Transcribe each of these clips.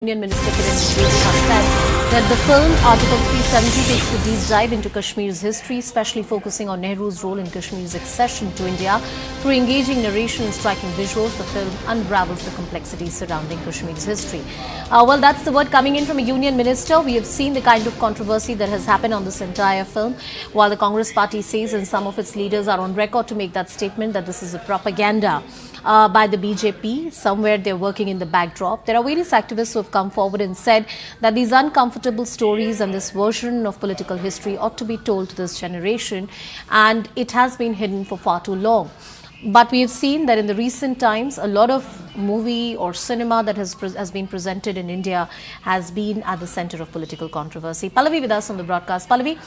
Union Minister Kiran Rijiju has said that the film Article 370 takes a deep dive into Kashmir's history, especially focusing on Nehru's role in Kashmir's accession to India. Through engaging narration and striking visuals, the film unravels the complexities surrounding Kashmir's history. Well, that's the word coming in from a union minister. We have seen the kind of controversy that has happened on this entire film, while the Congress party says, and some of its leaders are on record to make that statement, that this is a propaganda by the BJP. Somewhere they're working in the backdrop. There are various activists who have come forward and said that these uncomfortable stories and this version of political history ought to be told to this generation, and it has been hidden for far too long. But we have seen that in the recent times, a lot of movie or cinema that has been presented in India has been at the center of political controversy. Pallavi with us on the broadcast. Pallavi,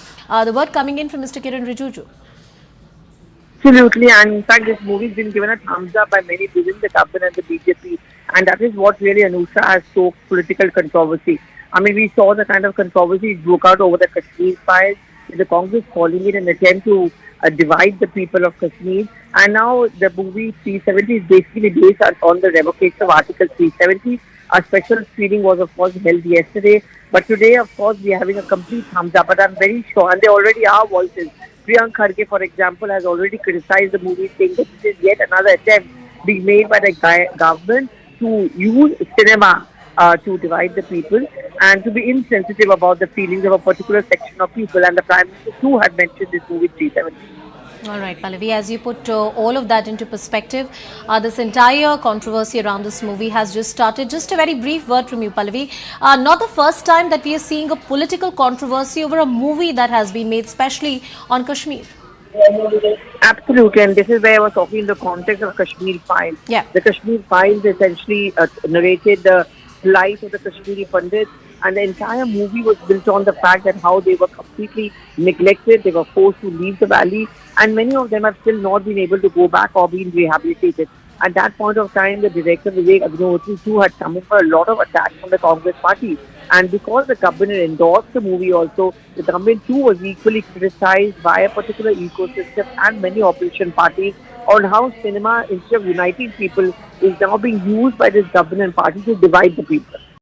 the word coming in from Mr. Kiran Rijiju. Absolutely, and in fact, this movie has been given a thumbs up by many within the government and the BJP, and that is what really Anusha has stoked political controversy. I mean, we saw the kind of controversy broke out over the Kashmir files, with the Congress calling it an attempt to divide the people of Kashmir, and now the movie 370 is basically based on the revocation of Article 370. A special screening was, of course, held yesterday, but today, of course, we are having a complete thumbs up, but I'm very sure, and there already are voices. Priyank Kharge, for example, has already criticized the movie, saying that this is yet another attempt being made by the government to use cinema to divide the people and to be insensitive about the feelings of a particular section of people. And the Prime Minister too had mentioned this movie 370. All right, Pallavi, as you put all of that into perspective, this entire controversy around this movie has just started. Just a very brief word from you, Pallavi. Not the first time that we are seeing a political controversy over a movie that has been made, especially on Kashmir. Absolutely, and this is where I was talking in the context of Kashmir Files. Yeah. The Kashmir Files essentially narrated the life of the Kashmiri Pandits, and the entire movie was built on the fact that how they were completely neglected, they were forced to leave the valley, and many of them have still not been able to go back or been rehabilitated. At that point of time, the director Vivek Agnihotri too had come in for a lot of attacks from the Congress party. And because the government endorsed the movie also, the government too was equally criticized by a particular ecosystem and many opposition parties on how cinema, instead of uniting people, is now being used by this government party to divide the people.